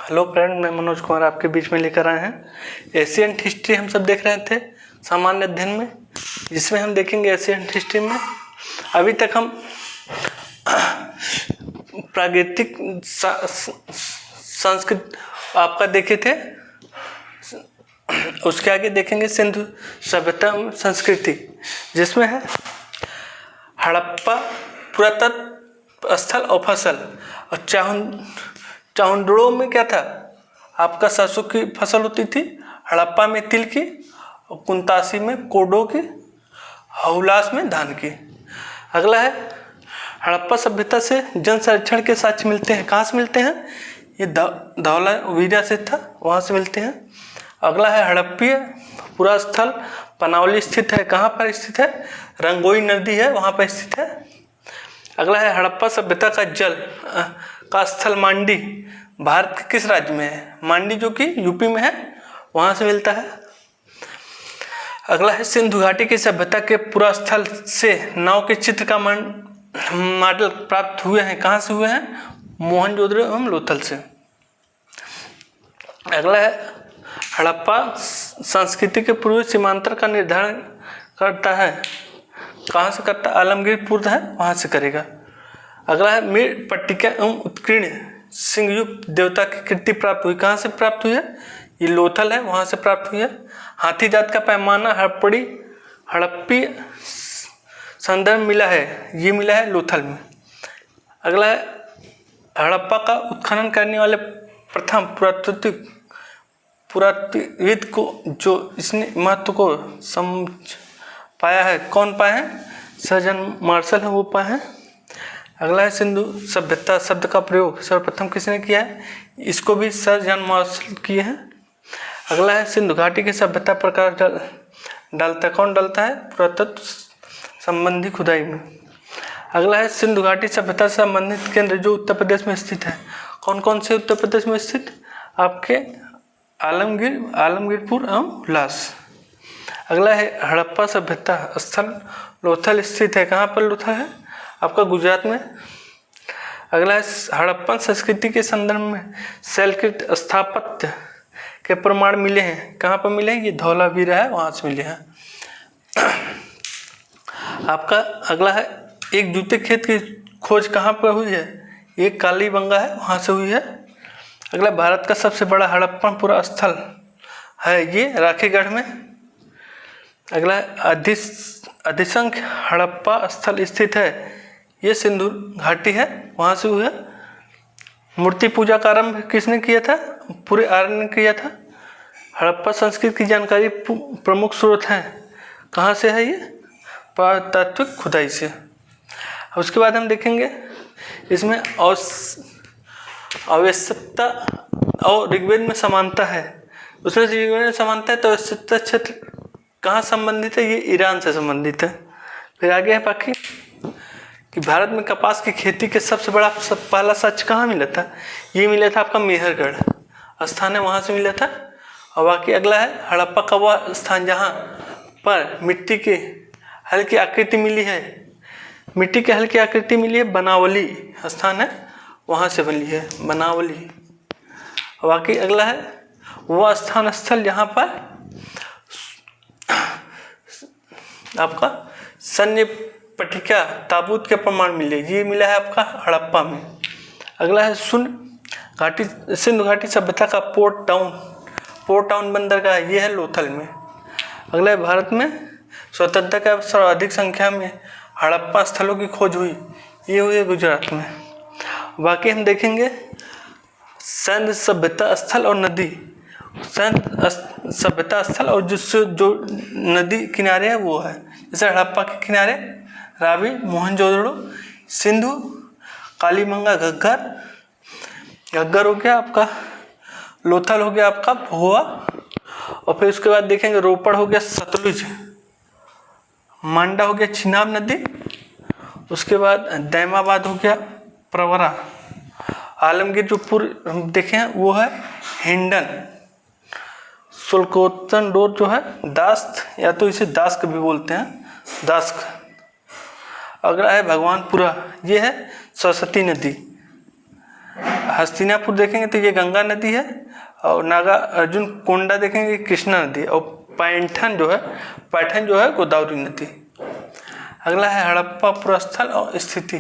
Hello friend, मैं मनोज कुमार आपके बीच में लेकर आए हैं। एशियंट हिस्ट्री हम सब देख रहे थे सामान्य अध्ययन में, जिसमें हम देखेंगे एशियंट हिस्ट्री में अभी तक हम प्रागैतिक संस्कृत आपका देखे थे। उसके आगे देखेंगे सिंधु सभ्यता संस्कृति, जिसमें है हड़प्पा पुरातत्व स्थल और फसल। और चाहुंडड़ों में क्या था, आपका सरसों की फसल होती थी, हड़प्पा में तिल की, और कुंतासी में कोडो की, हौलास में धान की। अगला है हड़प्पा सभ्यता से जन संरक्षण के साक्ष्य मिलते हैं। कहाँ से मिलते हैं? ये धौलावीरा से था, वहाँ से मिलते हैं। अगला है हड़प्पीय पुरा स्थल पनावली स्थित है। कहाँ पर स्थित है? रंगोई नदी है, वहाँ पर स्थित है। अगला है हड़प्पा सभ्यता का जल का स्थल मांडी भारत के किस राज्य में है? मांडी जो कि यूपी में है, वहाँ से मिलता है। अगला है सिंधु घाटी की सभ्यता के पुरा स्थल से नाव के चित्र का मॉडल प्राप्त हुए हैं। कहाँ से हुए हैं? मोहनजोदड़ो एवं लोथल से। अगला है हड़प्पा संस्कृति के पूर्वी सीमांतर का निर्धारण करता है। कहाँ से करता? आलमगीरपुर है, वहाँ से करेगा। अगला है मीर पट्टिका एवं उत्कीर्ण सिंहयुक्त देवता की कृति प्राप्त हुई। कहाँ से प्राप्त हुई है? ये लोथल है, वहाँ से प्राप्त हुई है। हाथी जात का पैमाना हड़प्पी संदर्भ मिला है, ये मिला है लोथल में। अगला है हड़प्पा का उत्खनन करने वाले प्रथम पुरातत्वविद को जो इसने महत्व को समझ पाया है, कौन पाए हैं? सर जॉन मार्शल है, वो पाए हैं। अगला है सिंधु सभ्यता शब्द का प्रयोग सर्वप्रथम किसने किया है? इसको भी सर जॉन मार्शल किए हैं। अगला है सिंधु घाटी की सभ्यता प्रकार डालता है। कौन डालता है? पुरातत्व संबंधी खुदाई में। अगला है सिंधु घाटी सभ्यता से संबंधित केंद्र जो उत्तर प्रदेश में स्थित है। कौन कौन से उत्तर प्रदेश में स्थित? आपके आलमगीरपुर एवं हुलास। अगला है हड़प्पा सभ्यता स्थल लोथल स्थित है। कहाँ पर लोथल है? आपका गुजरात में। अगला है हड़प्पन संस्कृति के संदर्भ में शैलकृत स्थापत्य के प्रमाण मिले हैं। कहाँ पर मिले हैं? ये धौलावीरा है, वहाँ से मिले हैं। आपका अगला है एक जूते खेत की खोज कहाँ पर हुई है? ये कालीबंगा है, वहाँ से हुई है। अगला भारत का सबसे बड़ा हड़प्पन पुरा स्थल है, ये राखीगढ़ में। अगला अधिसंख्य हड़प्पा स्थल स्थित है, ये सिंधु घाटी है, वहाँ से हुआ। मूर्ति पूजा का आरंभ किसने किया था? पूरे आर्य ने किया था। हड़प्पा संस्कृति की जानकारी प्रमुख स्रोत है, कहाँ से है? ये पुरातात्विक खुदाई से। उसके बाद हम देखेंगे इसमें आवश्यकता और ऋग्वेद में समानता है। उसमें से ऋग्वेद में समानता है तो आवश्यकता क्षेत्र कहाँ संबंधित है? ये ईरान से संबंधित है। फिर आगे है बाकी कि भारत में कपास की खेती के सबसे बड़ा पहला साक्ष्य कहाँ मिला था? ये मिला था आपका मेहरगढ़ स्थान है, वहाँ से मिला था। और बाकी अगला है हड़प्पा का वह स्थान जहाँ पर मिट्टी के हल्की आकृति मिली है। मिट्टी की हल्की आकृति मिली है, बनावली स्थान है, वहाँ से मिली है बनावली। और बाकी अगला है वह स्थान स्थल जहाँ पर आपका सैन्य पट्टिका ताबूत के प्रमाण मिले, ये मिला है आपका हड़प्पा में। अगला है सिंधु घाटी सभ्यता का पोर्ट टाउन बंदरगाह, ये है लोथल में। अगला है भारत में स्वतंत्रता के सर्वाधिक संख्या में हड़प्पा स्थलों की खोज हुई, ये हुई है गुजरात में। बाकी हम देखेंगे सैन्य सभ्यता स्थल और नदी। सैन्य सभ्यता स्थल और जो नदी किनारे है वो है, जैसे हड़प्पा के किनारे रावी, मोहनजोदड़ो, सिंधु, कालीबंगा, घग्गर हो गया आपका, लोथल हो गया आपका भोआ। और फिर उसके बाद देखेंगे रोपड़ हो गया सतलुज, मांडा हो गया चिनाब नदी, उसके बाद दैमाबाद हो गया प्रवरा, आलमगीर जो पूर्व हम देखे हैं वो है हिंडन, सुल्कोतन डोर जो है दास्त, या तो इसे दास्क भी बोलते हैं, दास्क। अगला है भगवानपुरा, ये है सरस्वती नदी। हस्तिनापुर देखेंगे तो ये गंगा नदी है, और नागा अर्जुन कोंडा देखेंगे कृष्णा नदी, और पैठन जो है गोदावरी नदी। अगला है हड़प्पा पुरास्थल और स्थिति।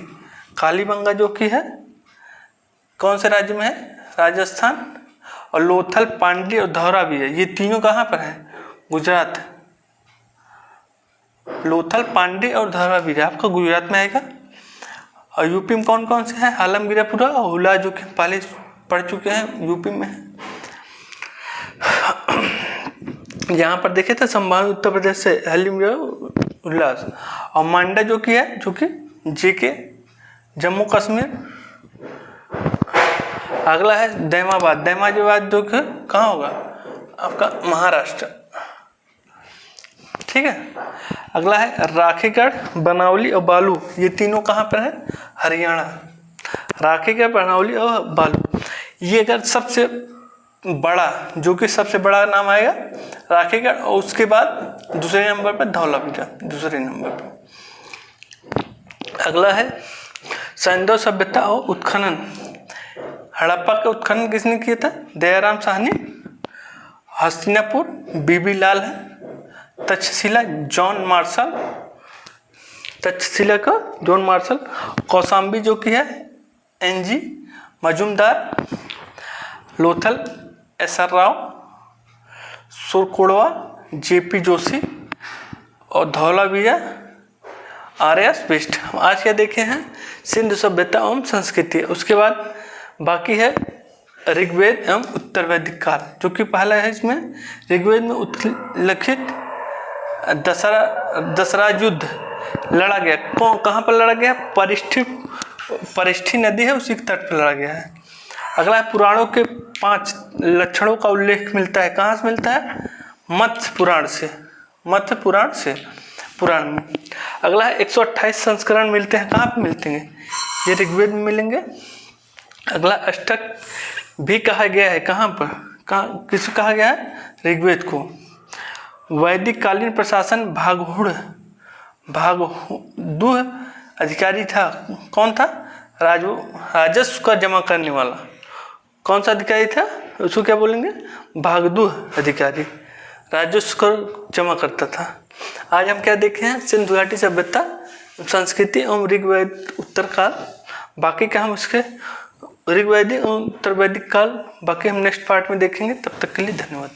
कालीबंगा जो कि है कौन से राज्य में है, राजस्थान, और लोथल, पांडी और धौरा भी है, ये तीनों कहाँ पर है, गुजरात। लोथल, पांडी और धौरा भी है आपका गुजरात में आएगा। और यूपी में कौन कौन से हैं, आलमगीरपुरा और हुला जो कि पहले पढ़ चुके हैं यूपी में। यहाँ पर देखे थे संभावित उत्तर प्रदेश से उल्लास, और मांडा जो कि है जो कि जेके जम्मू कश्मीर। अगला है दैमाबाद जो कि कहाँ होगा आपका महाराष्ट्र, ठीक है। अगला है राखीगढ़, बनावली और बालू, ये तीनों कहाँ पर है, हरियाणा। राखीगढ़, बनावली और बालू, ये अगर सबसे बड़ा जो कि सबसे बड़ा नाम आएगा राखीगढ़, और उसके बाद दूसरे नंबर पर धौलावीरा, दूसरे नंबर पर। अगला है सैंधव सभ्यता और उत्खनन। हड़प्पा का उत्खनन किसने किया था, दयाराम साहनी। हस्तिनापुर बीबी लाल है। Takshashila John Marshall. कौशाम्बी जो कि है NG Majumdar. Lothal SR Rao. Surkotada JP Joshi, और धौलावीरा RS बिष्ट। हम आज क्या देखे हैं, सिंधु सभ्यता एवं संस्कृति। उसके बाद बाकी है ऋग्वेद एवं उत्तर वैदिक काल, जो कि पहला है इसमें ऋग्वेद में उल्लिखित दसरा युद्ध लड़ा गया। कहाँ पर लड़ा गया, परिष्ठी नदी है उसी के तट पर लड़ा गया है। अगला है पुराणों के 5 लक्षणों का उल्लेख मिलता है, कहाँ से मिलता है, मत्स्य पुराण से पुराण में। अगला है 128 संस्करण मिलते हैं, कहाँ पे मिलते हैं, ये ऋग्वेद में मिलेंगे। अगला अष्टक भी कहा गया है, कहाँ पर, किसे कहा गया है, ऋग्वेद को। वैदिक कालीन प्रशासन भागदुह अधिकारी था, कौन था, राजस्व का जमा करने वाला कौन सा अधिकारी था, उसको क्या बोलेंगे, भागदुह अधिकारी, राजस्व कर जमा करता था। आज हम क्या देखे हैं, सिंधु घाटी सभ्यता, संस्कृति एवं ऋग्वेद उत्तर काल। बाकी का हम उसके ऋग्वैदिक एवं उत्तर वैदिक काल बाकी हम नेक्स्ट पार्ट में देखेंगे। तब तक के लिए धन्यवाद।